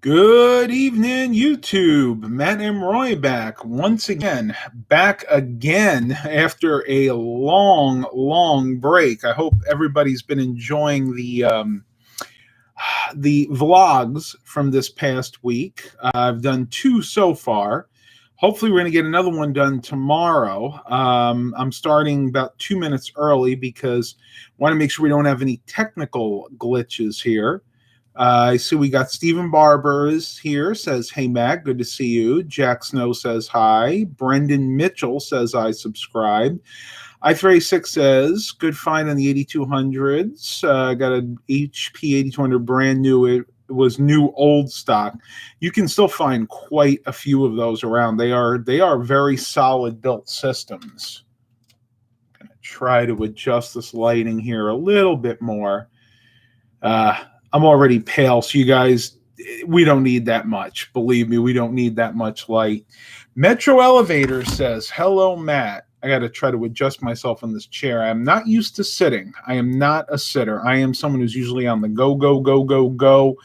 Good evening, YouTube. Matt and Roy once again, back again after a long break. I hope everybody's been enjoying the vlogs from this past week. I've done 2 so far. Hopefully, we're going to get another one done tomorrow. I'm starting about 2 minutes early because I want to make sure we don't have any technical glitches here. I see we got Stephen Barber is here, says, hey, Mac, good to see you. Jack Snow says hi. Brendan Mitchell says, I subscribed. I36 says, good find on the 8200s. Got an HP 8200 brand new. It was new old stock. You can still find quite a few of those around. They are very solid built systems. I'm going to try to adjust this lighting here a little bit more. I'm already pale, so you guys, we don't need that much. Believe me, we don't need that much light. Metro Elevator says, hello, Matt. I got to try to adjust myself in this chair. I am not used to sitting. I am not a sitter. I am someone who's usually on the go.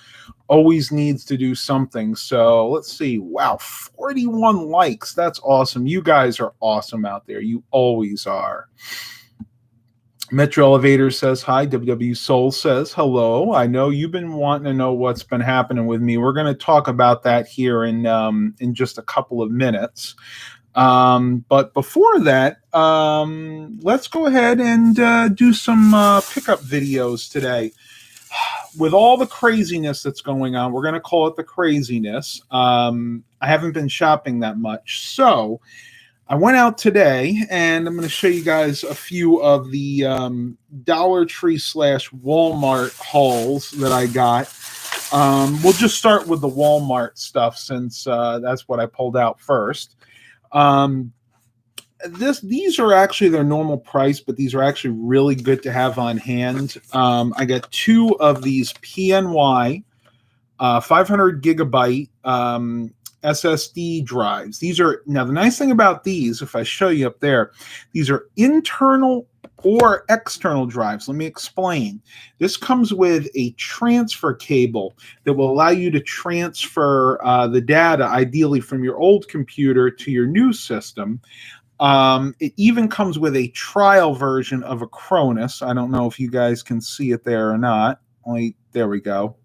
Always needs to do something. So let's see. Wow, 41 likes. That's awesome. You guys are awesome out there. You always are. Metro Elevator says hi. WW Soul says hello. I know you've been wanting to know what's been happening with me. We're going to talk about that here in just a couple of minutes. But before that, let's go ahead and do some pickup videos today. With all the craziness that's going on, we're going to call it the craziness. I haven't been shopping that much, so I went out today, and I'm going to show you guys a few of the Dollar Tree / Walmart hauls that I got. We'll just start with the Walmart stuff since that's what I pulled out first. These are actually their normal price, but these are actually really good to have on hand. I got 2 of these PNY 500 gigabyte SSD drives. These are, now the nice thing about these, if I show you up there, these are internal or external drives. Let me explain. This comes with a transfer cable that will allow you to transfer the data, ideally from your old computer to your new system. It even comes with a trial version of Acronis. I don't know if you guys can see it there or not. There we go.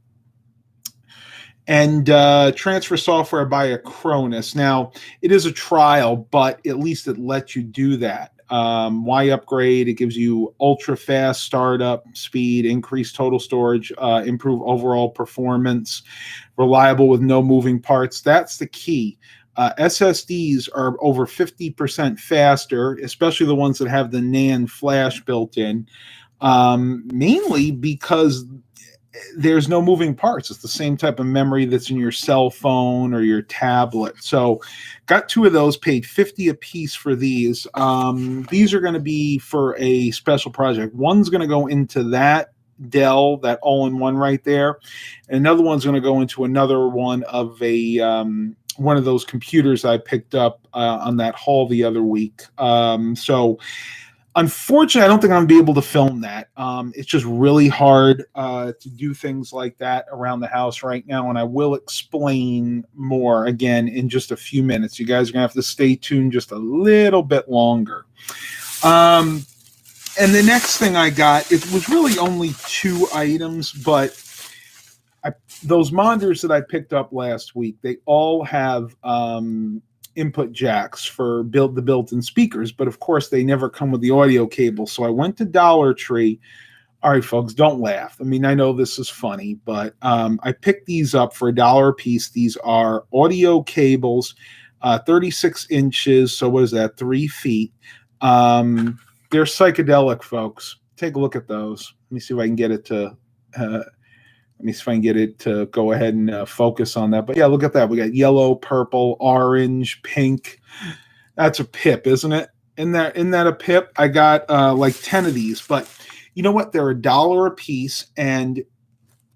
And transfer software by Acronis. Now, it is a trial, but at least it lets you do that. Why upgrade? It gives you ultra fast startup speed, increased total storage, improve overall performance, reliable with no moving parts. That's the key. SSDs are over 50% faster, especially the ones that have the NAND flash built in, mainly because there's no moving parts. It's the same type of memory that's in your cell phone or your tablet. So got 2 of those, paid $50 a piece for these. These are going to be for a special project. One's going to go into that Dell, that all-in-one right there. And another one's going to go into another one of a one of those computers I picked up on that haul the other week. So unfortunately, I don't think I'm going to be able to film that. It's just really hard to do things like that around the house right now, and I will explain more again in just a few minutes. You guys are going to have to stay tuned just a little bit longer. And the next thing I got, it was really only 2 items, but those monitors that I picked up last week, they all have input jacks for the built-in speakers, but of course they never come with the audio cable. So I went to Dollar Tree. All right, folks, don't laugh. I mean, I know this is funny, but I picked these up for $1 a piece. These are audio cables, 36 inches. So what is that? 3 feet. They're psychedelic, folks. Take a look at those. Let me see if I can get it to go ahead and focus on that. But yeah, look at that. We got yellow, purple, orange, pink. That's a pip, isn't it? Isn't that a pip? I got like 10 of these. But you know what? They're $1 a piece, and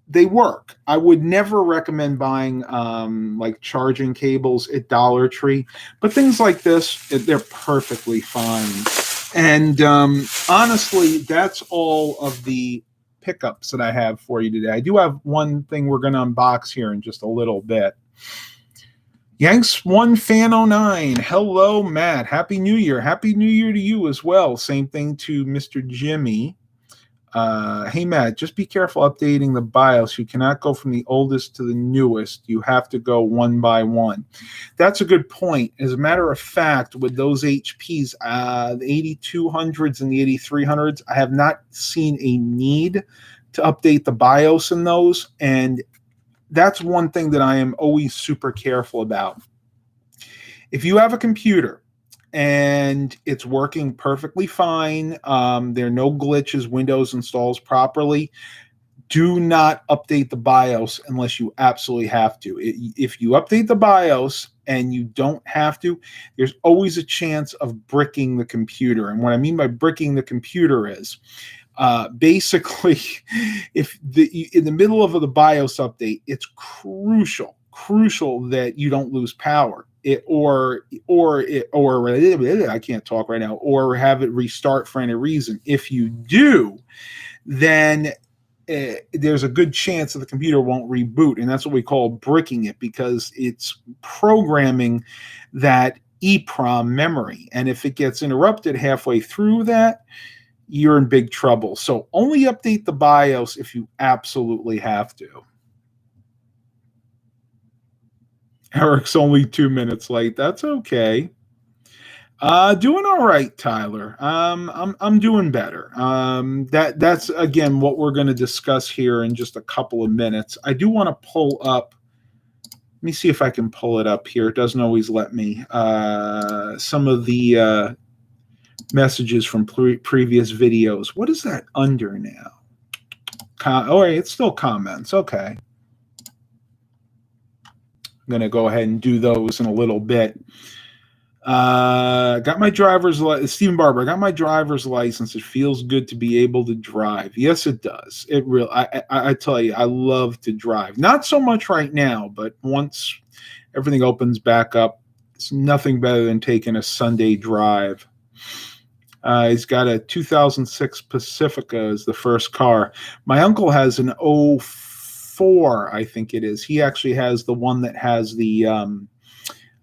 they work. I would never recommend buying like charging cables at Dollar Tree. But things like this, they're perfectly fine. And honestly, that's all of the pickups that I have for you today. I do have one thing we're going to unbox here in just a little bit. Yanks one fan 09. Hello, Matt. Happy New Year. Happy New Year to you as well. Same thing to Mr. Jimmy. Hey, Matt, just be careful updating the BIOS. You cannot go from the oldest to the newest. You have to go one by one. That's a good point. As a matter of fact, with those HPs, the 8200s and the 8300s, I have not seen a need to update the BIOS in those. And that's one thing that I am always super careful about. If you have a computer and it's working perfectly fine, there are no glitches, Windows installs properly, do not update the BIOS unless you absolutely have to. If you update the BIOS and you don't have to, there's always a chance of bricking the computer. And what I mean by bricking the computer is, basically, if in the middle of the BIOS update, it's crucial that you don't lose power. Or I can't talk right now, or have it restart for any reason. If you do, then there's a good chance that the computer won't reboot, and that's what we call bricking it, because it's programming that EEPROM memory, and if it gets interrupted halfway through that, you're in big trouble. So only update the BIOS if you absolutely have to. Eric's only 2 minutes late. That's okay. Doing all right, Tyler. I'm doing better. That's again what we're going to discuss here in just a couple of minutes. I do want to pull up. Let me see if I can pull it up here. It doesn't always let me. Some of the messages from previous videos. What is that under now? Oh, it's still comments. Okay. I'm going to go ahead and do those in a little bit. Got my driver's license. Stephen Barber, I got my driver's license. It feels good to be able to drive. Yes, it does. It really. I tell you, I love to drive. Not so much right now, but once everything opens back up, it's nothing better than taking a Sunday drive. He's got a 2006 Pacifica as the first car. My uncle has an 04, I think it is. He actually has the one that has the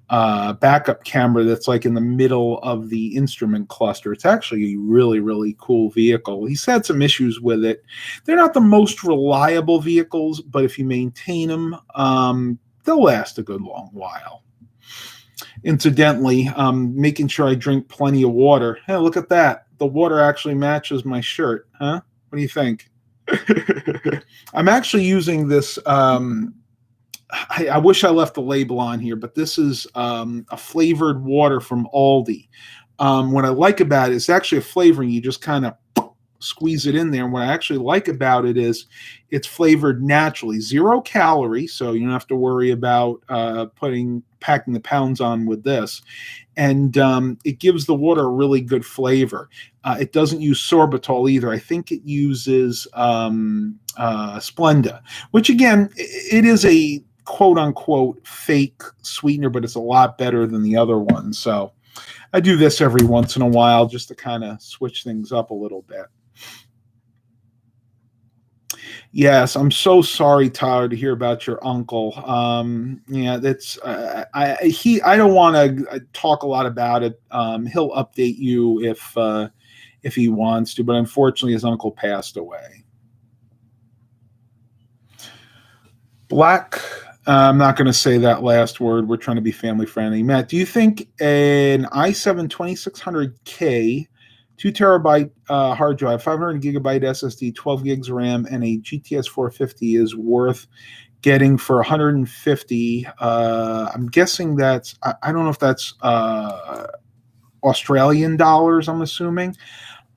backup camera that's like in the middle of the instrument cluster. It's actually a really, really cool vehicle. He's had some issues with it. They're not the most reliable vehicles, but if you maintain them, they'll last a good long while. Incidentally, making sure I drink plenty of water. Hey, look at that. The water actually matches my shirt. Huh? What do you think? I'm actually using this. I wish I left the label on here, but this is a flavored water from Aldi. What I like about it is actually a flavoring. You just kind of squeeze it in there. And what I actually like about it is it's flavored naturally, 0 calorie, so you don't have to worry about packing the pounds on with this. And it gives the water a really good flavor. It doesn't use sorbitol either. I think it uses Splenda, which again, it is a quote-unquote fake sweetener, but it's a lot better than the other one. So I do this every once in a while just to kind of switch things up a little bit. Yes, I'm so sorry, Tyler, to hear about your uncle. Yeah, that's I don't want to talk a lot about it. He'll update you if he wants to, but unfortunately, his uncle passed away. Black. I'm not going to say that last word. We're trying to be family friendly. Matt, do you think an i7 2600K 2 terabyte hard drive, 500 gigabyte SSD, 12 gigs RAM, and a GTS 450 is worth getting for 150? I'm guessing that's, I don't know if that's Australian dollars, I'm assuming.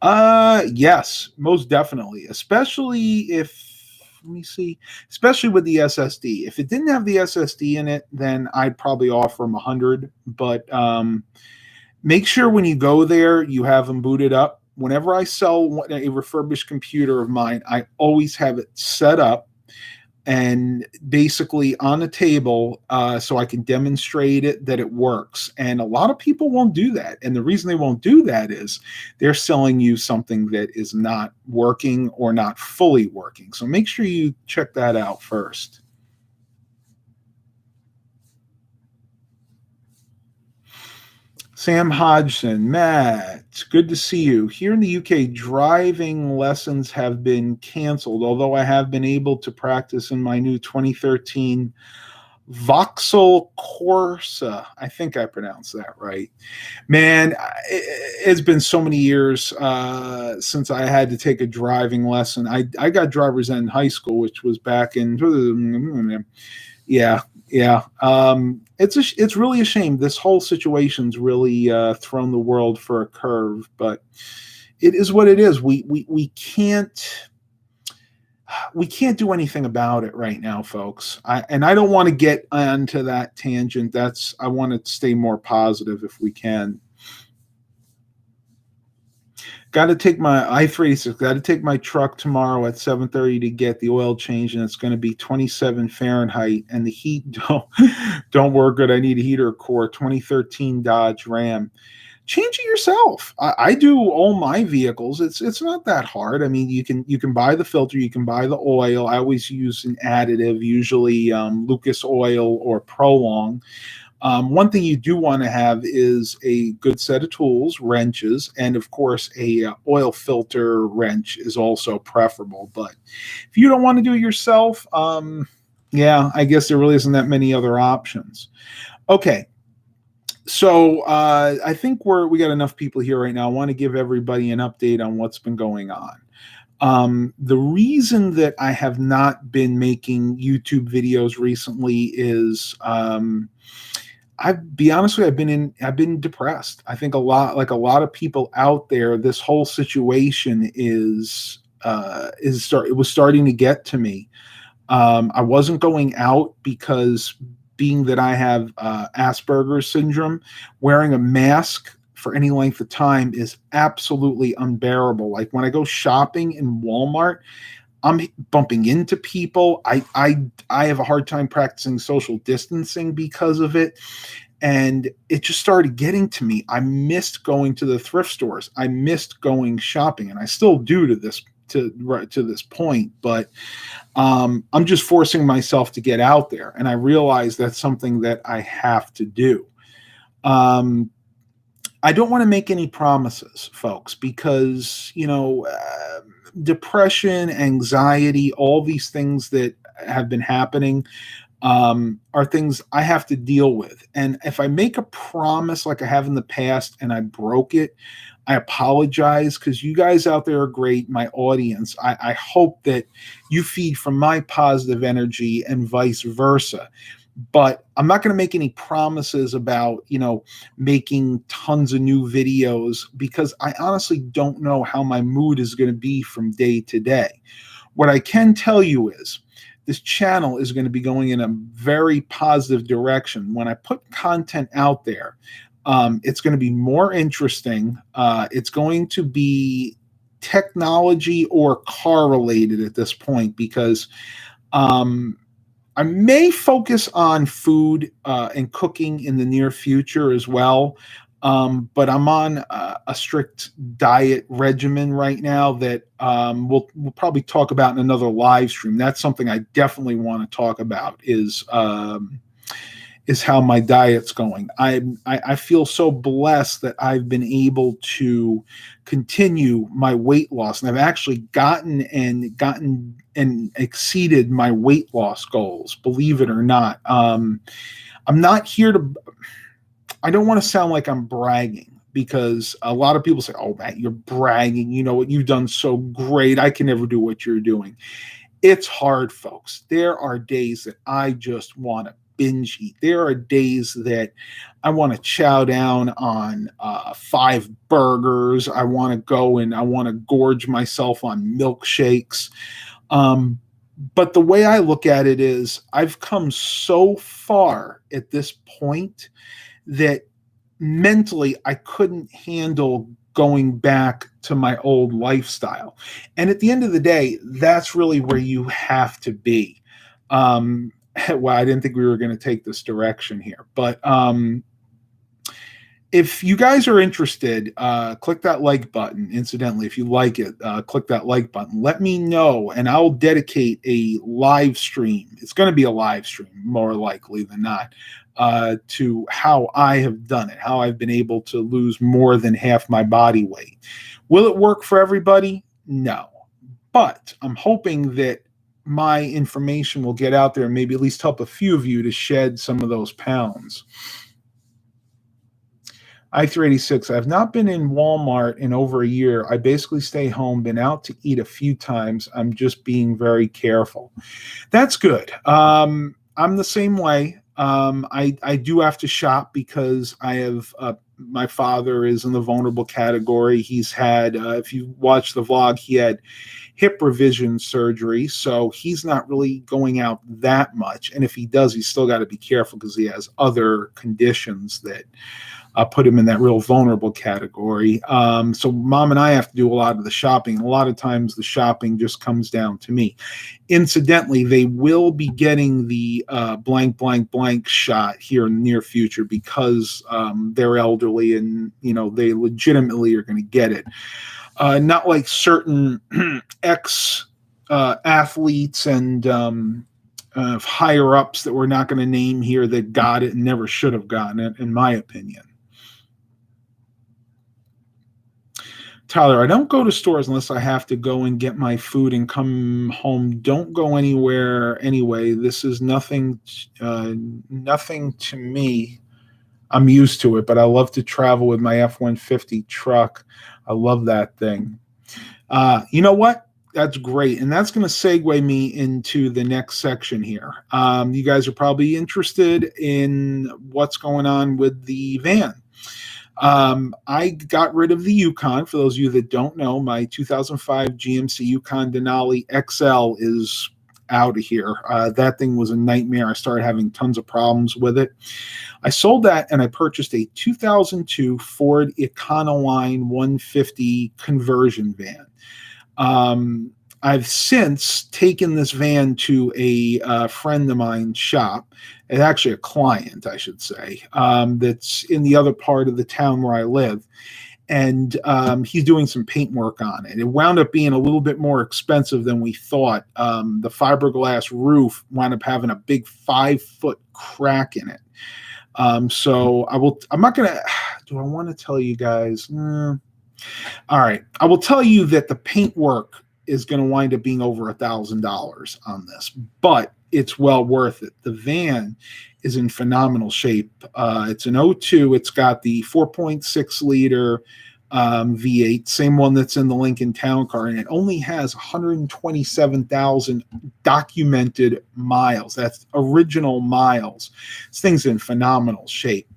Yes, most definitely. Especially if, let me see, especially with the SSD. If it didn't have the SSD in it, then I'd probably offer them 100. But make sure when you go there, you have them booted up. Whenever I sell a refurbished computer of mine, I always have it set up and basically on the table, so I can demonstrate it that it works. And a lot of people won't do that. And the reason they won't do that is they're selling you something that is not working or not fully working. So make sure you check that out first. Sam Hodgson, Matt, good to see you. Here in the UK, driving lessons have been canceled, although I have been able to practice in my new 2013 Vauxhall Corsa. I think I pronounced that right. Man, it's been so many years since I had to take a driving lesson. I got driver's ed in high school, which was back in yeah, yeah. It's really a shame. This whole situation's really thrown the world for a curve, but it is what it is. We can't do anything about it right now, folks. I don't want to get onto that tangent. I want to stay more positive if we can. Got to take my I-36. Got to take my truck tomorrow at 7:30 to get the oil change, and it's going to be 27 Fahrenheit, and the heat don't work good. I need a heater core. 2013 Dodge Ram. Change it yourself. I do all my vehicles. It's not that hard. I mean, you can buy the filter, you can buy the oil. I always use an additive, usually Lucas Oil or Prolong. One thing you do want to have is a good set of tools, wrenches, and of course a oil filter wrench is also preferable. But if you don't want to do it yourself, yeah, I guess there really isn't that many other options. Okay, so I think we got enough people here right now. I want to give everybody an update on what's been going on. The reason that I have not been making YouTube videos recently is I'll be honest with you, I've been depressed. I think a lot of people out there, this whole situation it was starting to get to me. I wasn't going out because being that I have Asperger's syndrome, wearing a mask for any length of time is absolutely unbearable. Like when I go shopping in Walmart, I'm bumping into people. I have a hard time practicing social distancing because of it. And it just started getting to me. I missed going to the thrift stores. I missed going shopping, and I still do to this point. But I'm just forcing myself to get out there, and I realize that's something that I have to do. I don't want to make any promises, folks, because depression, anxiety, all these things that have been happening are things I have to deal with. And if I make a promise like I have in the past and I broke it, I apologize, because you guys out there are great, my audience. I hope that you feed from my positive energy and vice versa. But I'm not going to make any promises about, making tons of new videos, because I honestly don't know how my mood is going to be from day to day. What I can tell you is this channel is going to be going in a very positive direction. When I put content out there, it's going to be more interesting. It's going to be technology or car related at this point, because I may focus on food and cooking in the near future as well. But I'm on a strict diet regimen right now that we'll probably talk about in another live stream. That's something I definitely want to talk about is how my diet's going. I feel so blessed that I've been able to continue my weight loss, and I've actually gotten and exceeded my weight loss goals, believe it or not. I'm not here to, I don't want to sound like I'm bragging, because a lot of people say, oh, Matt, you're bragging. You know what? You've done so great. I can never do what you're doing. It's hard, folks. There are days that I just want to binge eat. There are days that I want to chow down on 5 burgers. I want to go and I want to gorge myself on milkshakes. But the way I look at it is I've come so far at this point that mentally I couldn't handle going back to my old lifestyle. And at the end of the day, that's really where you have to be. Well, I didn't think we were going to take this direction here, but if you guys are interested, click that like button. Incidentally, if you like it, click that like button. Let me know, and I'll dedicate a live stream. It's going to be a live stream, more likely than not, to how I have done it, how I've been able to lose more than half my body weight. Will it work for everybody? No. But I'm hoping that my information will get out there and maybe at least help a few of you to shed some of those pounds. I386, I've not been in Walmart in over a year. I basically stay home, been out to eat a few times. I'm just being very careful. That's good. I'm the same way. I do have to shop because I have my father is in the vulnerable category. He's had, if you watch the vlog, he had hip revision surgery, so he's not really going out that much. And if he does, he's still got to be careful because he has other conditions that put him in that real vulnerable category. So mom and I have to do a lot of the shopping. A lot of times the shopping just comes down to me. Incidentally, they will be getting the blank, blank, blank shot here in the near future because they're elderly and, you know, they legitimately are going to get it. Not like certain ex-athletes and higher ups that we're not going to name here that got it and never should have gotten it, in my opinion. Tyler, I don't go to stores unless I have to go and get my food and come home. Don't go anywhere anyway. This is nothing to me. I'm used to it, but I love to travel with my F-150 truck. I love that thing. You know what? That's great. And that's going to segue me into the next section here. You guys are probably interested in what's going on with the van. I got rid of the Yukon. For those of you that don't know, my 2005 GMC Yukon Denali XL is out of here. That thing was a nightmare. I started having tons of problems with it. I sold that and I purchased a 2002 Ford Econoline 150 conversion van. I've since taken this van to a friend of mine's shop, and actually a client, I should say, that's in the other part of the town where I live. And he's doing some paint work on it. It wound up being a little bit more expensive than we thought. The fiberglass roof wound up having a big 5-foot crack in it. So I'm not going to, do I want to tell you guys? All right. I will tell you that the paint work is going to wind up being over $1,000 on this, but it's well worth it. The van is in phenomenal shape. It's an 02. It's got the 4.6 liter V8, same one that's in the Lincoln Town Car, and it only has 127,000 documented miles. That's original miles. This thing's in phenomenal shape.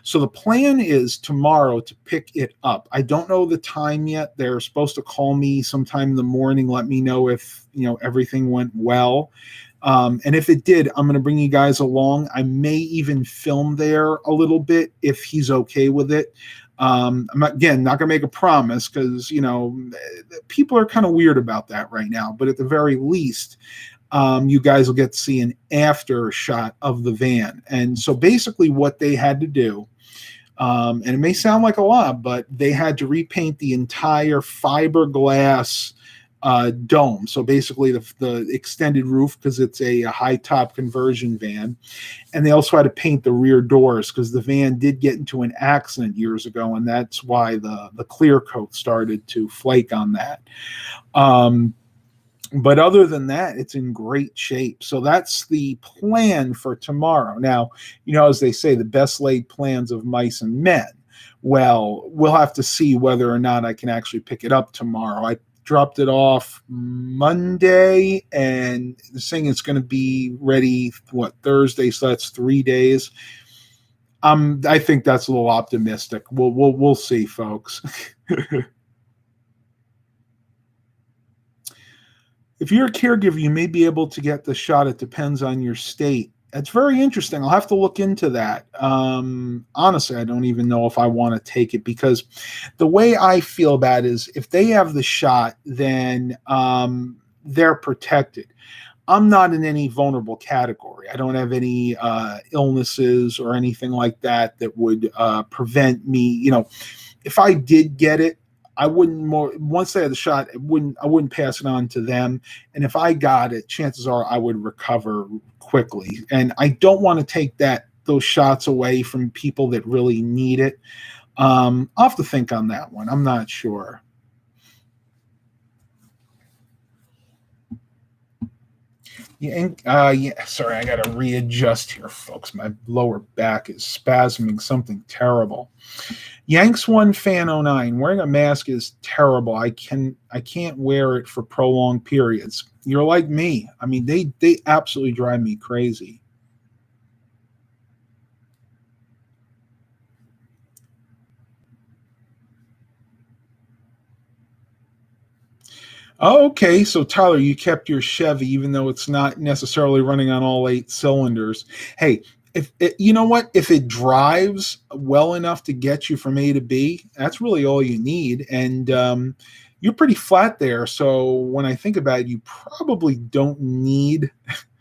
So the plan is tomorrow to pick it up. I don't know the time yet. They're supposed to call me sometime in the morning, let me know if, you know, everything went well. And if it did, I'm going to bring you guys along. I may even film there a little bit if he's okay with it. I'm not going to make a promise because, you know, people are kind of weird about that right now. But at the very least, you guys will get to see an after shot of the van. And so basically what they had to do, and it may sound like a lot, but they had to repaint the entire fiberglass dome. So basically the extended roof, because it's a high top conversion van. And they also had to paint the rear doors because the van did get into an accident years ago. And that's why the clear coat started to flake on that. But other than that, it's in great shape. So that's the plan for tomorrow. Now, you know, as they say, the best laid plans of mice and men. Well, we'll have to see whether or not I can actually pick it up tomorrow. I dropped it off Monday, and the thing is going to be ready, Thursday, so that's 3 days. I think that's a little optimistic. We'll see, folks. If you're a caregiver, you may be able to get the shot. It depends on your state. It's very interesting. I'll have to look into that. Honestly, I don't even know if I want to take it because the way I feel about it is if they have the shot, then they're protected. I'm not in any vulnerable category. I don't have any illnesses or anything like that that would prevent me. If I did get it, I wouldn't once I had the shot, I wouldn't pass it on to them. And if I got it, chances are I would recover quickly. And I don't want to take those shots away from people that really need it. I'll have to think on that one. I'm not sure. Yeah, sorry, I got to readjust here, folks. My lower back is spasming something terrible. Yanks 1 fan 09. Wearing a mask is terrible. I can't wear it for prolonged periods. You're like me. I mean, they absolutely drive me crazy. Oh, okay, so Tyler, you kept your Chevy even though it's not necessarily running on all 8 cylinders. Hey, if you know what, if it drives well enough to get you from A to B, that's really all you need. And you're pretty flat there. So when I think about it, you probably don't need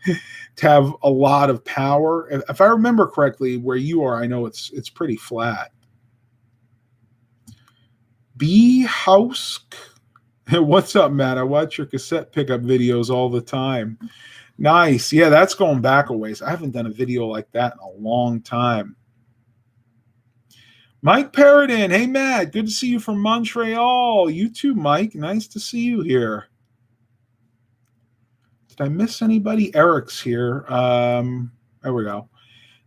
to have a lot of power. If I remember correctly, where you are, I know it's pretty flat. B House. What's up, Matt? I watch your cassette pickup videos all the time. Nice. Yeah, that's going back a ways. I haven't done a video like that in a long time. Mike Paradin. Hey, Matt. Good to see you from Montreal. You too, Mike. Nice to see you here. Did I miss anybody? Eric's here. There we go.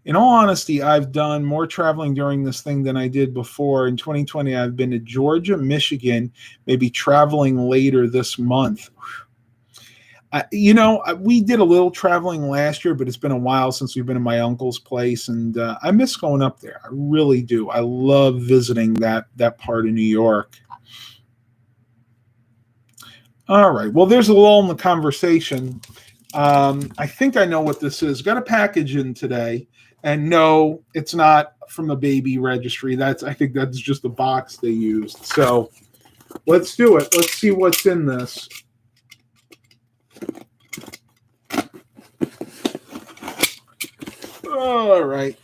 In all honesty, I've done more traveling during this thing than I did before. In 2020, I've been to Georgia, Michigan, maybe traveling later this month. We did a little traveling last year, but it's been a while since we've been to my uncle's place, and I miss going up there. I really do. I love visiting that part of New York. All right. Well, there's a lull in the conversation. I think I know what this is. Got a package in today. And no, it's not from the baby registry. I think that's just the box they used. So let's do it. Let's see what's in this. All right.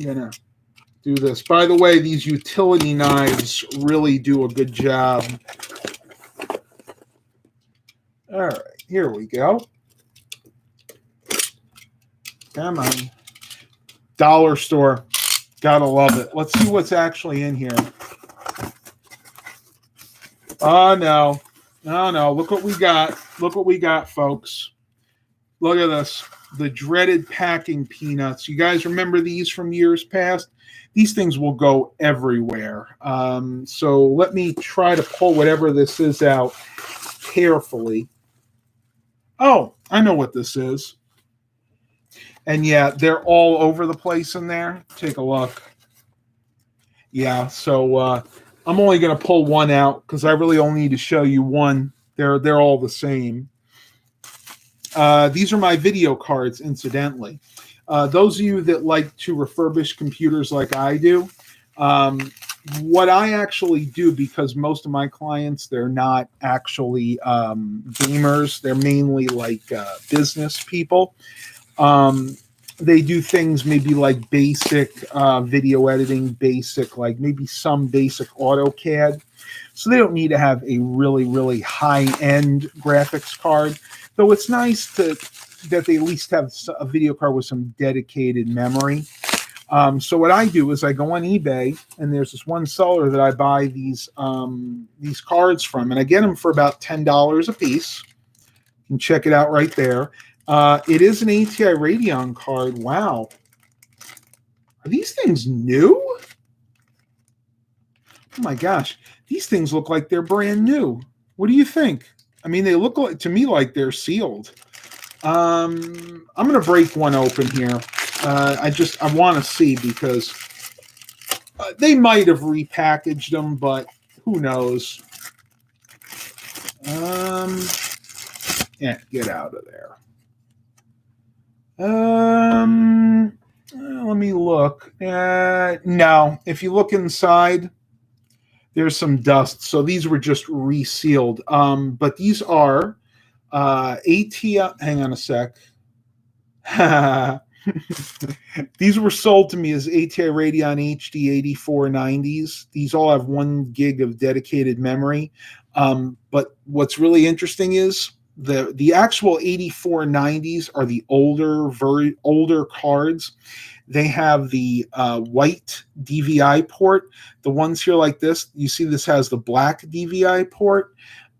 Gonna do this. By the way, these utility knives really do a good job. All right, here we go. Come on. Dollar store. Gotta love it. Let's see what's actually in here. Oh, no. Oh, no. Look what we got. Look what we got, folks. Look at this. The dreaded packing peanuts. You guys remember these from years past? These things will go everywhere. So let me try to pull whatever this is out carefully. Oh, I know what this is. And yeah, they're all over the place in there. Take a look. Yeah, so I'm only going to pull one out because I really only need to show you one. They're all the same. These are my video cards, incidentally. Those of you that like to refurbish computers like I do, what I actually do, because most of my clients, they're not actually gamers. They're mainly like business people. They do things maybe like basic video editing, basic, like maybe some basic AutoCAD. So they don't need to have a really, really high-end graphics card. Though it's nice that they at least have a video card with some dedicated memory. So what I do is I go on eBay, and there's this one seller that I buy these cards from, and I get them for about $10 a piece. You can check it out right there. It is an ATI Radeon card. Wow. Are these things new? Oh my gosh. These things look like they're brand new. What do you think? I mean, they look like, to me, like they're sealed. I'm going to break one open here. I want to see, because they might have repackaged them, but who knows? Yeah, get out of there. Let me look. No, if you look inside, there's some dust. So these were just resealed. But these are ATI, hang on a sec. These were sold to me as ATI Radeon HD 8490s. These all have 1 gig of dedicated memory. But what's really interesting is the actual 8490s are the very older cards. They have the white DVI port. The ones here like this, you see this has the black DVI port.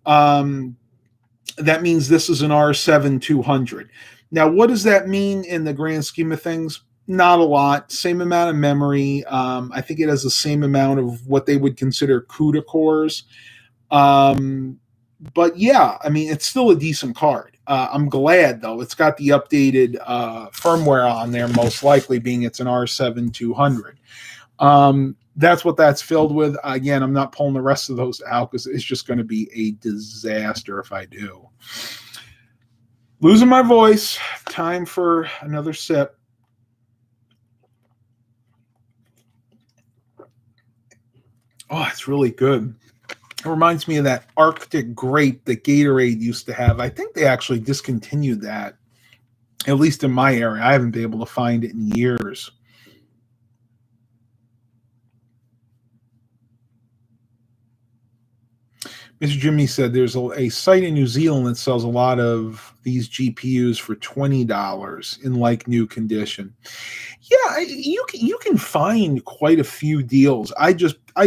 That means this is an R7 200. Now, what does that mean in the grand scheme of things? Not a lot. Same amount of memory. I think it has the same amount of what they would consider CUDA cores. But yeah, I mean, it's still a decent card. I'm glad, though. It's got the updated firmware on there, most likely being it's an R7 200. That's what that's filled with. Again, I'm not pulling the rest of those out because it's just going to be a disaster if I do. Losing my voice. Time for another sip. Oh, it's really good. It reminds me of that Arctic grape that Gatorade used to have. I think they actually discontinued that, at least in my area. I haven't been able to find it in years. Mr. Jimmy said there's a site in New Zealand that sells a lot of these GPUs for $20 in like new condition. Yeah, you can find quite a few deals. I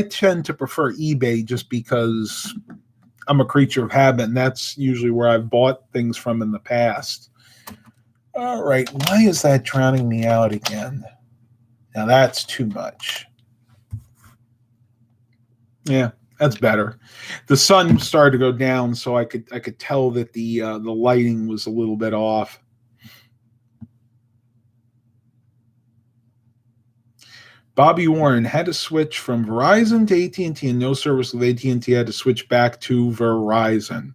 tend to prefer eBay just because I'm a creature of habit, and that's usually where I've bought things from in the past. All right, why is that drowning me out again? Now that's too much. Yeah. That's better. The sun started to go down, so I could tell that the lighting was a little bit off. Bobby Warren had to switch from Verizon to AT&T, and no service with AT&T, had to switch back to Verizon.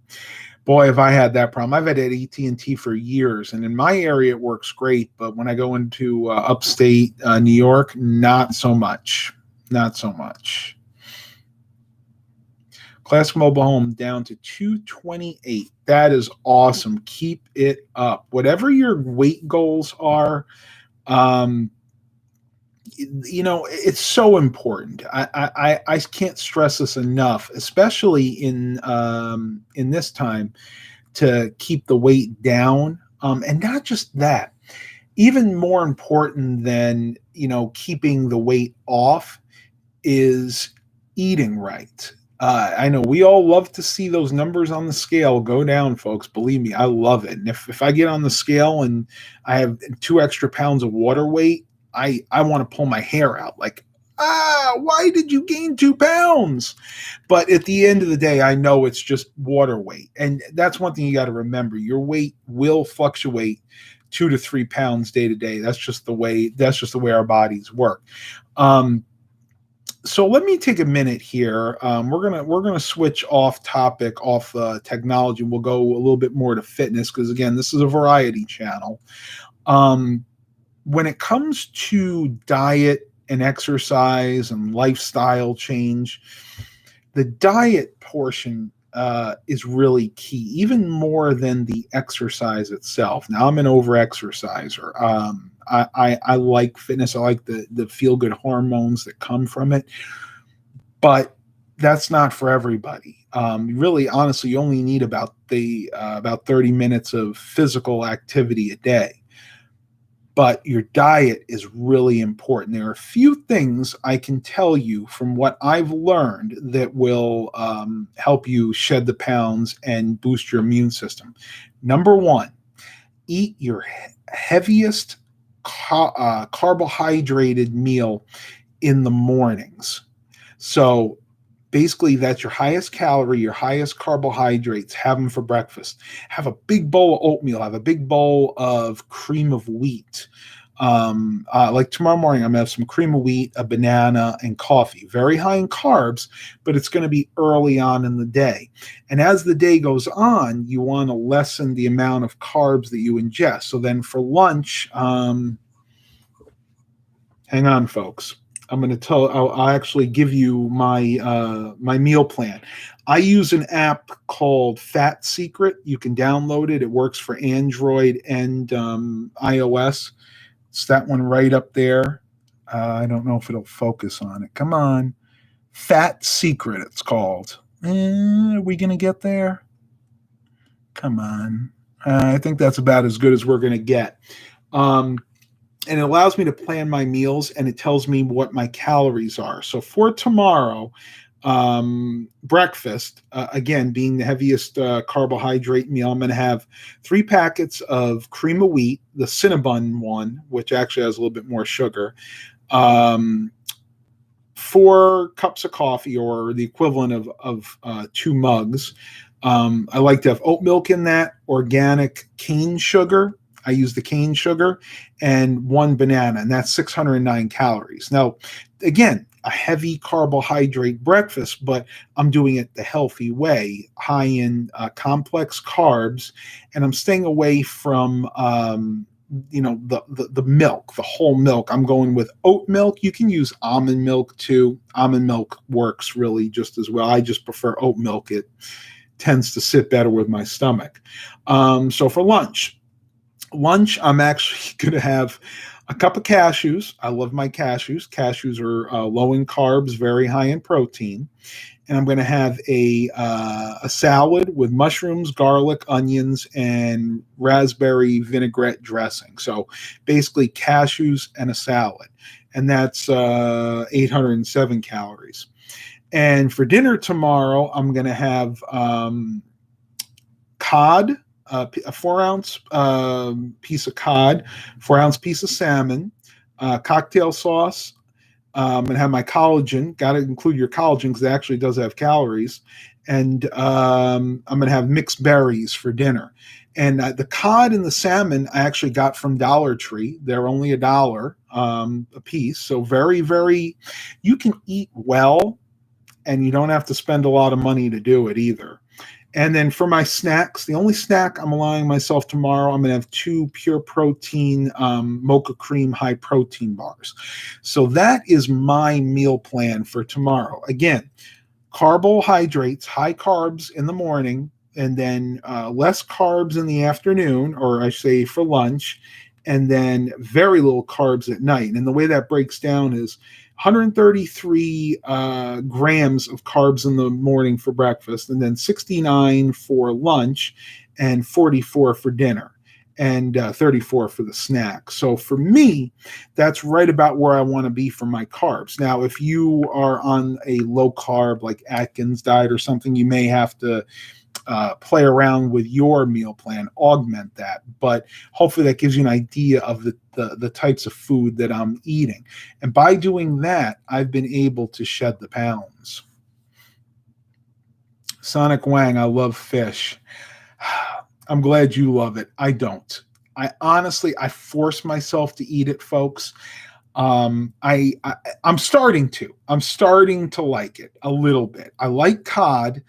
Boy, have I had that problem. I've had AT&T for years, and in my area it works great, but when I go into upstate New York, not so much. Not so much. Classic mobile home down to 228. That is awesome. Keep it up. Whatever your weight goals are, it's so important. I can't stress this enough, especially in this time, to keep the weight down. And not just that. Even more important than keeping the weight off is eating right. I know we all love to see those numbers on the scale go down, folks. Believe me, I love it. And if I get on the scale and I have 2 extra pounds of water weight, I want to pull my hair out. Like, why did you gain 2 pounds? But at the end of the day, I know it's just water weight. And that's one thing you got to remember. Your weight will fluctuate 2 to 3 pounds day to day. That's just the way our bodies work. So let me take a minute here. We're gonna switch off technology. We'll go a little bit more to fitness because again, this is a variety channel. When it comes to diet and exercise and lifestyle change, the diet portion is really key, even more than the exercise itself. Now, I'm an over-exerciser. I like fitness. I like the feel-good hormones that come from it. But that's not for everybody. Really, honestly, you only need about 30 minutes of physical activity a day. But your diet is really important. There are a few things I can tell you from what I've learned that will help you shed the pounds and boost your immune system. Number 1, eat your heaviest carbohydrated meal in the mornings. So basically, that's your highest calorie, your highest carbohydrates. Have them for breakfast. Have a big bowl of oatmeal. Have a big bowl of cream of wheat. Like tomorrow morning, I'm going to have some cream of wheat, a banana, and coffee. Very high in carbs, but it's going to be early on in the day. And as the day goes on, you want to lessen the amount of carbs that you ingest. So then for lunch, hang on, folks. I'm going to tell. I'll actually give you my my meal plan. I use an app called Fat Secret. You can download it. It works for Android and iOS. It's that one right up there. I don't know if it'll focus on it. Come on, Fat Secret. It's called. Are we going to get there? Come on. I think that's about as good as we're going to get. And it allows me to plan my meals, and it tells me what my calories are. So for tomorrow, breakfast, again, being the heaviest carbohydrate meal, I'm going to have 3 packets of cream of wheat, the Cinnabon one, which actually has a little bit more sugar, 4 cups of coffee, or the equivalent of 2 mugs. I like to have oat milk in that, organic cane sugar. I use the cane sugar, and 1 banana, and that's 609 calories. Now, again, a heavy carbohydrate breakfast, but I'm doing it the healthy way, high in complex carbs, and I'm staying away from the milk, the whole milk. I'm going with oat milk. You can use almond milk too. Almond milk works really just as well. I just prefer oat milk. It tends to sit better with my stomach. So for lunch, I'm actually going to have a cup of cashews. I love my cashews. Cashews are low in carbs, very high in protein. And I'm going to have a salad with mushrooms, garlic, onions, and raspberry vinaigrette dressing. So basically cashews and a salad. And that's 807 calories. And for dinner tomorrow, I'm going to have cod, a 4-ounce piece of cod, 4-ounce piece of salmon, cocktail sauce, and have my collagen. Got to include your collagen because it actually does have calories. And I'm going to have mixed berries for dinner. And the cod and the salmon I actually got from Dollar Tree. They're only $1 a piece. So very, very, you can eat well, and you don't have to spend a lot of money to do it either. And then for my snacks, the only snack I'm allowing myself tomorrow, I'm going to have 2 pure protein mocha cream high protein bars. So that is my meal plan for tomorrow. Again, carbohydrates, high carbs in the morning, and then less carbs in the afternoon, or I say for lunch, and then very little carbs at night. And the way that breaks down is 133 grams of carbs in the morning for breakfast, and then 69 for lunch, and 44 for dinner, and 34 for the snack. So for me, that's right about where I want to be for my carbs. Now, if you are on a low carb, like Atkins diet or something, you may have to play around with your meal plan, augment that. But hopefully that gives you an idea of the types of food that I'm eating. And by doing that, I've been able to shed the pounds. Sonic Wang, I love fish. I'm glad you love it. I don't. I honestly force myself to eat it, folks. I'm starting to. I'm starting to like it a little bit. I like cod.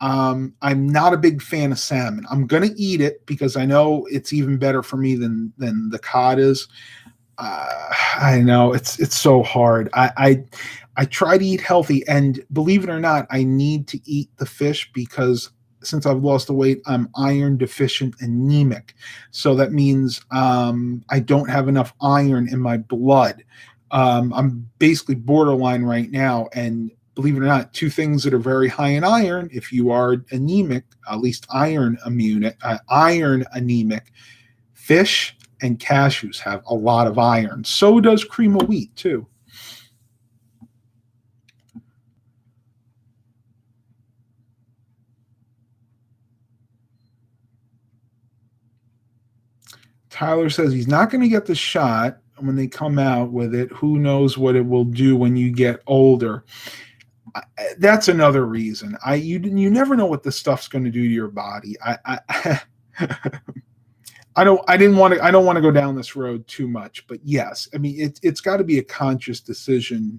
I'm not a big fan of salmon. I'm gonna eat it because I know it's even better for me than the cod is. I know it's so hard. I try to eat healthy, and believe it or not, I need to eat the fish because since I've lost the weight, I'm iron deficient anemic. So that means I don't have enough iron in my blood. I'm basically borderline right now, and believe it or not, 2 things that are very high in iron, if you are anemic, at least iron anemic, fish and cashews have a lot of iron. So does cream of wheat, too. Tyler says he's not going to get the shot when they come out with it. Who knows what it will do when you get older? That's another reason. You never know what this stuff's going to do to your body. I don't want to go down this road too much, but yes, I mean it's got to be a conscious decision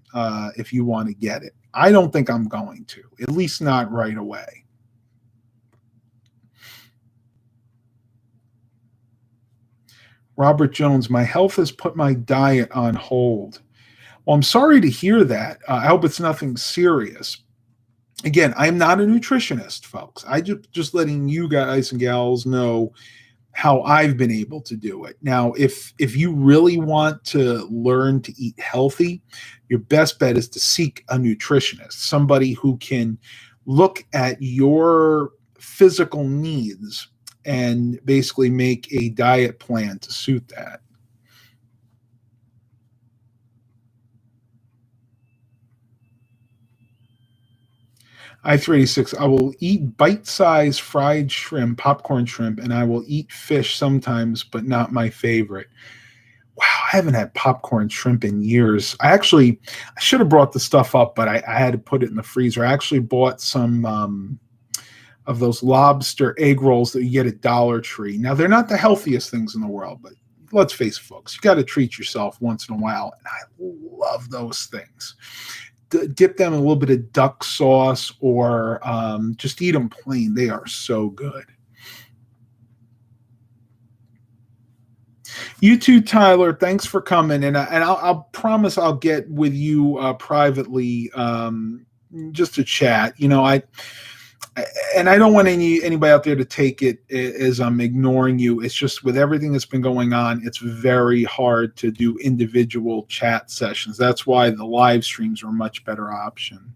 if you want to get it. I don't think I'm going to, at least not right away. Robert Jones, my health has put my diet on hold. Well, I'm sorry to hear that. I hope it's nothing serious. Again, I'm not a nutritionist, folks. I just letting you guys and gals know how I've been able to do it. Now, if you really want to learn to eat healthy, your best bet is to seek a nutritionist, somebody who can look at your physical needs and basically make a diet plan to suit that. I-386, I will eat bite-sized fried shrimp, popcorn shrimp, and I will eat fish sometimes, but not my favorite. Wow, I haven't had popcorn shrimp in years. I should have brought the stuff up, but I had to put it in the freezer. I actually bought some of those lobster egg rolls that you get at Dollar Tree. Now, they're not the healthiest things in the world, but let's face it, folks, you got to treat yourself once in a while, and I love those things. Dip them in a little bit of duck sauce or just eat them plain. They are so good. You too, Tyler. Thanks for coming, and I'll promise I'll get with you privately just to chat. I don't want anybody out there to take it as I'm ignoring you. It's just with everything that's been going on, it's very hard to do individual chat sessions. That's why the live streams are a much better option.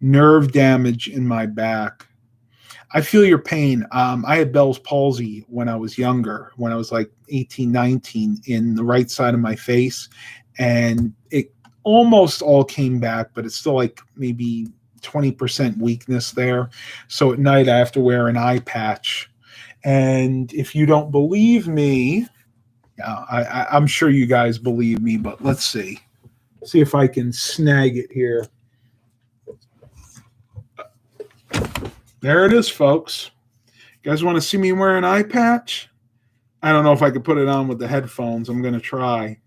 Nerve damage in my back. I feel your pain. I had Bell's palsy when I was younger, when I was like 18, 19, in the right side of my face. And it almost all came back, but it's still like maybe 20% weakness there. So at night I have to wear an eye patch. And if you don't believe me, I'm sure you guys believe me, but let's see if I can snag it here. There it is, folks. You guys want to see me wear an eye patch? I don't know if I could put it on with the headphones. I'm going to try.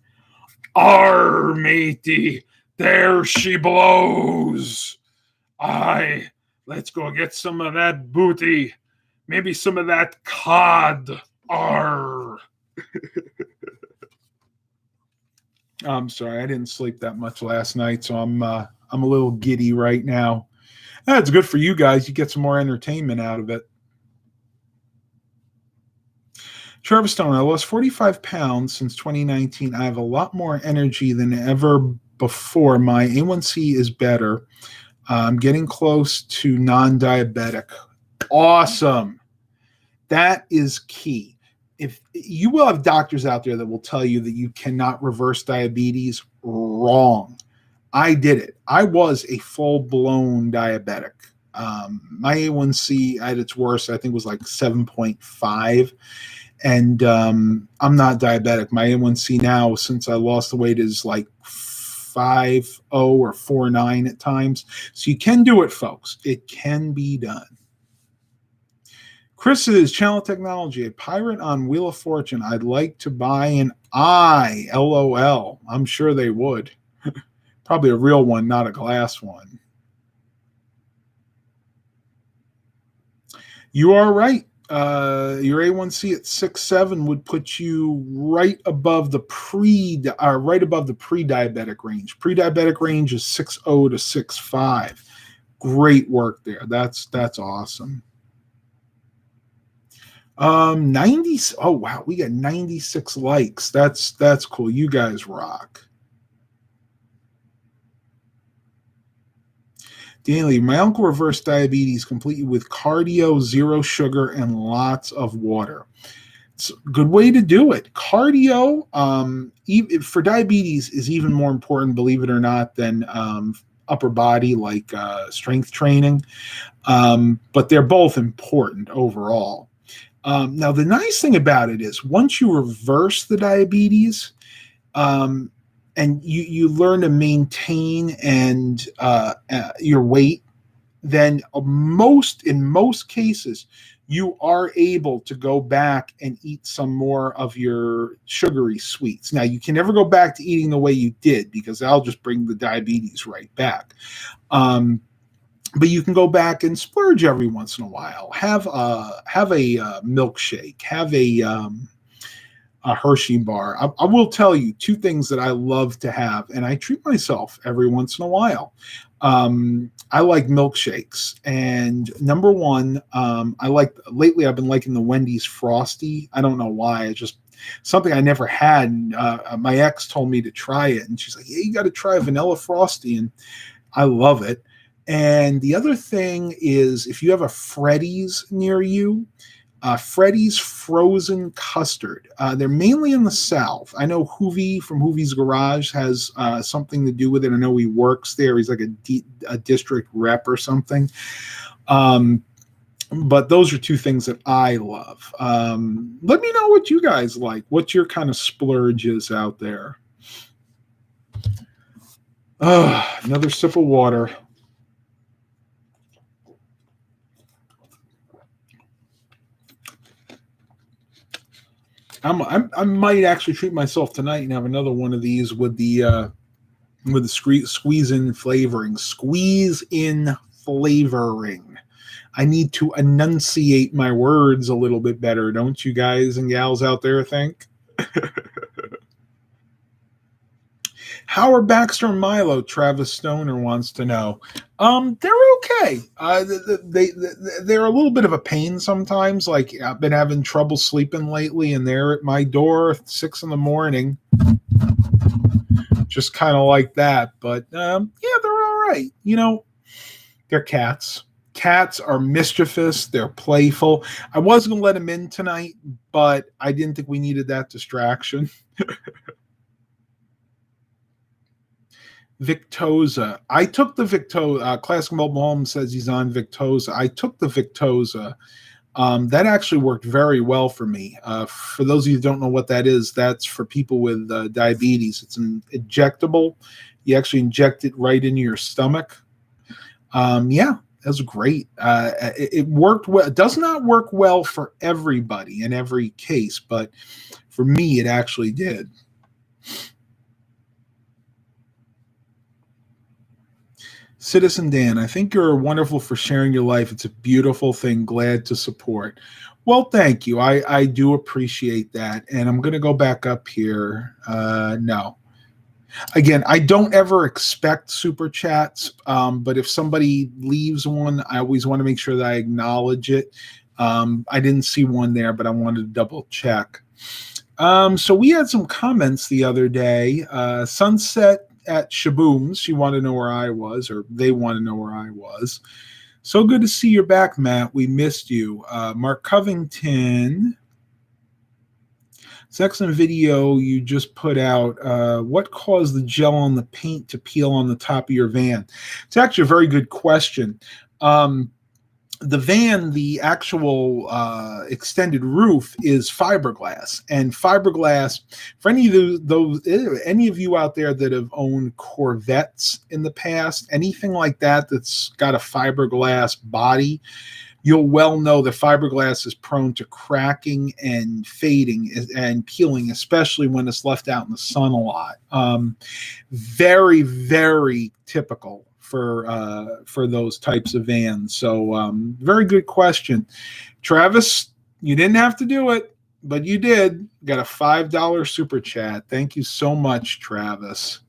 Arr, matey, there she blows. Let's go get some of that booty. Maybe some of that cod. Arr. I'm sorry, I didn't sleep that much last night, so I'm a little giddy right now. That's good for you guys. You get some more entertainment out of it. Trevor Stone, I lost 45 pounds since 2019. I have a lot more energy than ever before. My A1C is better. I'm getting close to non-diabetic. Awesome. That is key. If you will have doctors out there that will tell you that you cannot reverse diabetes, wrong. I did it. I was a full-blown diabetic. My A1C at its worst, I think, was like 7.5. And I'm not diabetic. My A1C now, since I lost the weight, is like 5.0 or 4.9 at times. So you can do it, folks. It can be done. Chris is Channel Technology, a pirate on Wheel of Fortune. I'd like to buy an eye. LOL. I'm sure they would. Probably a real one, not a glass one. You are right. Your A1C at 6.7 would put you right above the pre-diabetic range. Pre-diabetic range is 6.0 to 6.5. Great work there. That's awesome. 90. Oh wow, we got 96 likes. That's cool. You guys rock. Daily, my uncle reversed diabetes completely with cardio, zero sugar, and lots of water. It's a good way to do it. Cardio, for diabetes, is even more important, believe it or not, than upper body, like strength training. But they're both important overall. Now, the nice thing about it is once you reverse the diabetes, and you learn to maintain and your weight, then in most cases, you are able to go back and eat some more of your sugary sweets. Now, you can never go back to eating the way you did because that'll just bring the diabetes right back. But you can go back and splurge every once in a while. Have a milkshake. Have a a Hershey bar. I will tell you two things that I love to have, and I treat myself every once in a while. I like milkshakes, and number one, lately I've been liking the Wendy's Frosty. I don't know why. It's just something I never had. And, my ex told me to try it, and she's like, "Yeah, you got to try a vanilla Frosty," and I love it. And the other thing is, if you have a Freddy's near you, Freddy's frozen custard. They're mainly in the South. I know Hoovy from Hoovy's Garage has something to do with it. I know he works there. He's like a district rep or something. But those are two things that I love. Let me know what you guys like. What's your kind of splurges out there? Another sip of water. I might actually treat myself tonight and have another one of these with the squeeze in flavoring. Squeeze in flavoring. I need to enunciate my words a little bit better, don't you guys and gals out there think? Howard Baxter and Milo, Travis Stoner wants to know. They're okay. They're a little bit of a pain sometimes. Like, I've been having trouble sleeping lately, and they're at my door at 6 a.m. Just kind of like that. But yeah, they're all right. You know, they're cats. Cats are mischievous. They're playful. I was going to let them in tonight, but I didn't think we needed that distraction. Victoza. I took the Victoza. Classic Mobile Home says he's on Victoza. I took the Victoza. That actually worked very well for me. For those of you who don't know what that is, that's for people with diabetes. It's an injectable. You actually inject it right into your stomach. Yeah, that was great. It worked well. It does not work well for everybody in every case, but for me, it actually did. Citizen Dan, I think you're wonderful for sharing your life. It's a beautiful thing. Glad to support. Well, thank you. I do appreciate that. And I'm going to go back up here. No. Again, I don't ever expect super chats, but if somebody leaves one, I always want to make sure that I acknowledge it. I didn't see one there, but I wanted to double check. So we had some comments the other day. Sunset at Shaboom's. She wanted to know where I was, or they want to know where I was. So good to see you're back, Matt. We missed you. Mark Covington. Section video you just put out. What caused the gel on the paint to peel on the top of your van? It's actually a very good question. The van, the actual extended roof is fiberglass, and fiberglass. For any of you out there that have owned Corvettes in the past, anything like that that's got a fiberglass body, you'll well know that fiberglass is prone to cracking and fading and peeling, especially when it's left out in the sun a lot. Very, very typical for those types of vans. So very good question. Travis, you didn't have to do it, but you did. Got a $5 super chat. Thank you so much, Travis.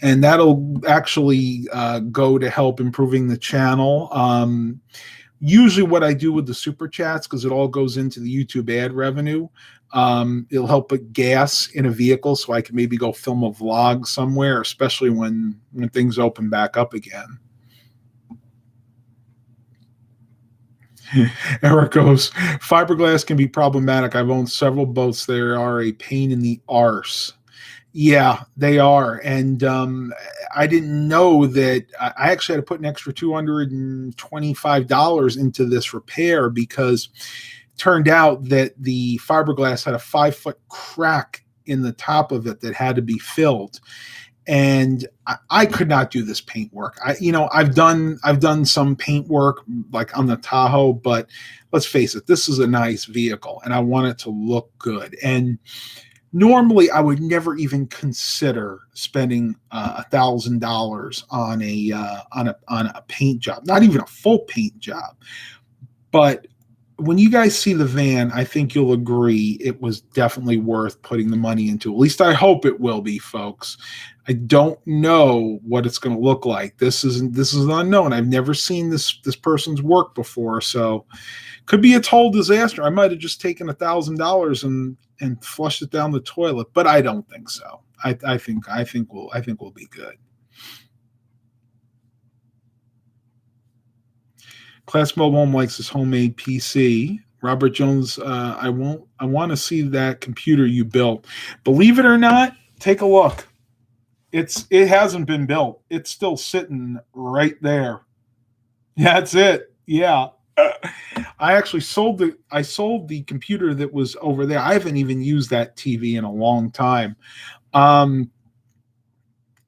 And that'll actually go to help improving the channel. Usually what I do with the super chats, because it all goes into the YouTube ad revenue, it'll help put gas in a vehicle so I can maybe go film a vlog somewhere, especially when things open back up again. Eric goes, fiberglass can be problematic. I've owned several boats. They are a pain in the arse. Yeah, they are. And I didn't know that. I actually had to put an extra $225 into this repair because it turned out that the fiberglass had a 5-foot crack in the top of it that had to be filled. And I could not do this paint work. I've done some paint work like on the Tahoe, but let's face it, this is a nice vehicle and I want it to look good. And normally, I would never even consider spending $1,000 on a paint job, not even a full paint job. But when you guys see the van, I think you'll agree it was definitely worth putting the money into. At least I hope it will be, folks. I don't know what it's going to look like. This is an unknown. I've never seen this person's work before, so could be a total disaster. I might have just taken $1,000 and flushed it down the toilet, but I don't think so. I think we'll be good. Class Mobile Home likes his homemade PC. Robert Jones, I want to see that computer you built. Believe it or not, take a look. It hasn't been built. It's still sitting right there. That's it. Yeah. I actually sold the computer that was over there. I haven't even used that TV in a long time. I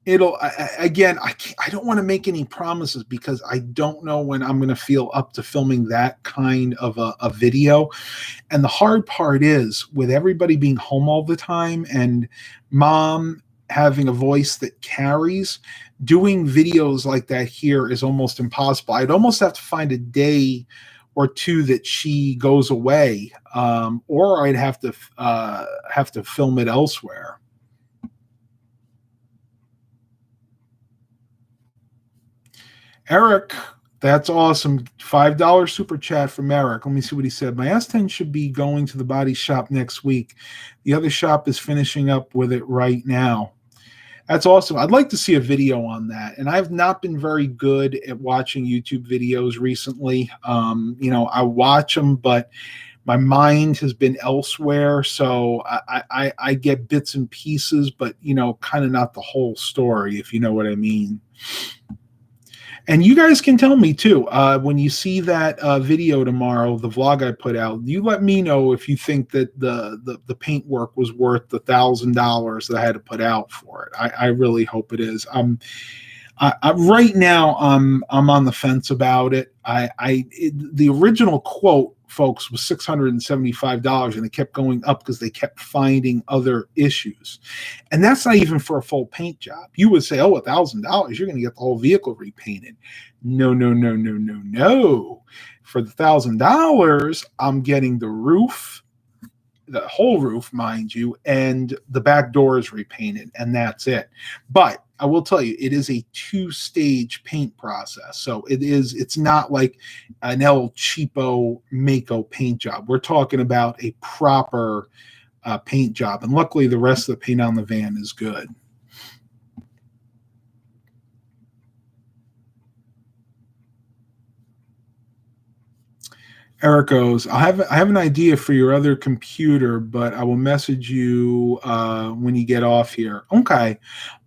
don't want to make any promises because I don't know when I'm going to feel up to filming that kind of a video. And the hard part is with everybody being home all the time and mom having a voice that carries, doing videos like that here is almost impossible. I'd almost have to find a day or two that she goes away, or I'd have to film it elsewhere. Eric, that's awesome. $5 super chat from Eric. Let me see what he said. My S10 should be going to the body shop next week. The other shop is finishing up with it right now. That's awesome. I'd like to see a video on that. And I've not been very good at watching YouTube videos recently. I watch them, but my mind has been elsewhere. So I get bits and pieces, but, kind of not the whole story, if you know what I mean. And you guys can tell me too, when you see that video tomorrow, the vlog I put out, you let me know if you think that the paint work was worth the $1,000 that I had to put out for it. I really hope it is. Right now, I'm on the fence about it. The original quote, folks, was $675, and it kept going up because they kept finding other issues. And that's not even for a full paint job. You would say, oh, $1,000, you're going to get the whole vehicle repainted. No. For the $1,000, I'm getting the roof, the whole roof, mind you, and the back door is repainted, and that's it. But I will tell you, it is a 2-stage paint process. So it's not like an El Cheapo Mako paint job. We're talking about a proper paint job. And luckily, the rest of the paint on the van is good. Eric goes, I have an idea for your other computer, but I will message you when you get off here. Okay.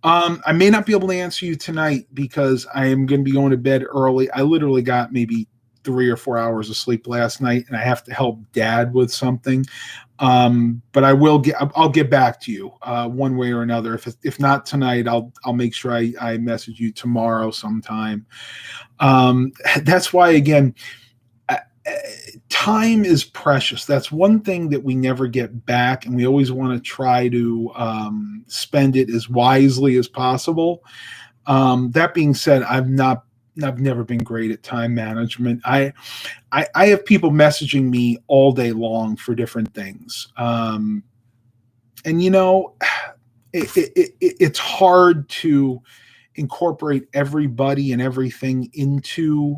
I may not be able to answer you tonight because I am going to be going to bed early. I literally got maybe 3 or 4 hours of sleep last night, and I have to help Dad with something. But I'll get back to you one way or another. If not tonight, I'll make sure I message you tomorrow sometime. That's why, again, time is precious. That's one thing that we never get back, and we always want to try to spend it as wisely as possible. That being said, I've never been great at time management. I have people messaging me all day long for different things, and it's hard to incorporate everybody and everything into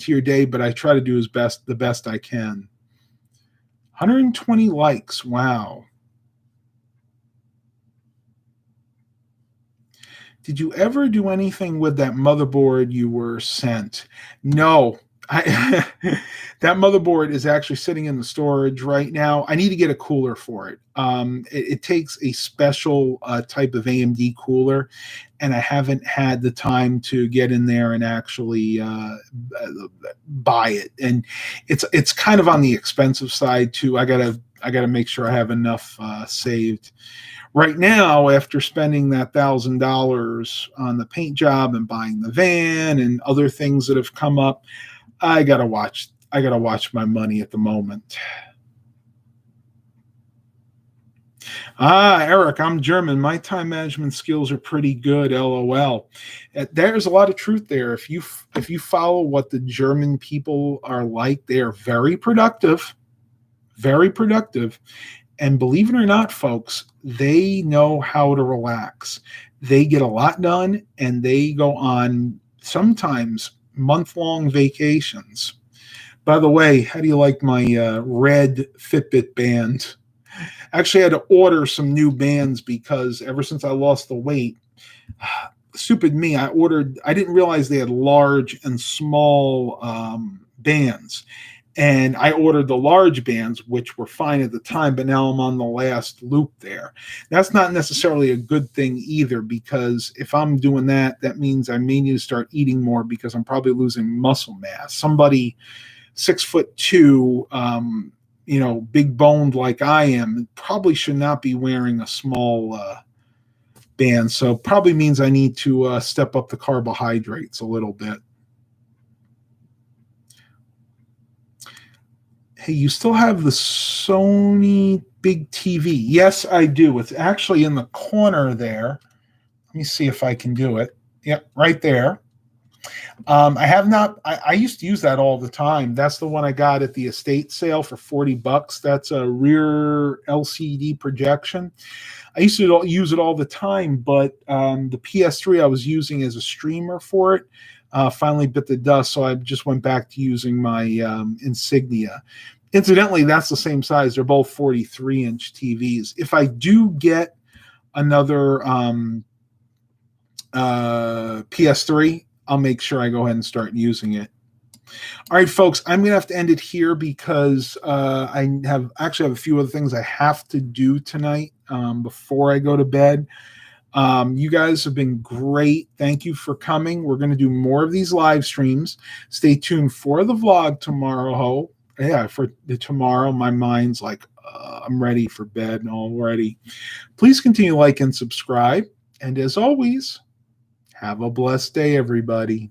your day, but I try to do the best I can. 120 likes. Wow. Did you ever do anything with that motherboard you were sent? No. That motherboard is actually sitting in the storage right now. I need to get a cooler for it. It takes a special type of AMD cooler, and I haven't had the time to get in there and actually buy it. And it's kind of on the expensive side too. I gotta make sure I have enough saved. Right now, after spending that $1,000 on the paint job and buying the van and other things that have come up, I gotta watch my money at the moment. Eric, I'm German. My time management skills are pretty good. LOL. There's a lot of truth there. If you follow what the German people are like, they are very productive, very productive. And believe it or not, folks, they know how to relax. They get a lot done, and they go on sometimes month-long vacations. By the way, how do you like my red Fitbit band? Actually, I had to order some new bands because ever since I lost the weight, stupid me, I didn't realize they had large and small bands. And I ordered the large bands, which were fine at the time, but now I'm on the last loop there. That's not necessarily a good thing either, because if I'm doing that, that means I may need to start eating more because I'm probably losing muscle mass. Somebody 6'2", big boned like I am, probably should not be wearing a small band. So probably means I need to step up the carbohydrates a little bit. Hey, you still have the Sony big TV? Yes, I do. It's actually in the corner there. Let me see if I can do it. Yep, right there. I have not. I used to use that all the time. That's the one I got at the estate sale for $40. That's a rear LCD projection. I used to use it all the time, but the PS3 I was using as a streamer for it finally bit the dust, so I just went back to using my Insignia. Incidentally, that's the same size. They're both 43-inch TVs. If I do get another PS3, I'll make sure I go ahead and start using it. All right, folks, I'm going to have to end it here because I have a few other things I have to do tonight before I go to bed. You guys have been great. Thank you for coming. We're going to do more of these live streams. Stay tuned for the vlog tomorrow. Yeah, for tomorrow, my mind's like, I'm ready for bed already. Please continue to like and subscribe. And as always, have a blessed day, everybody.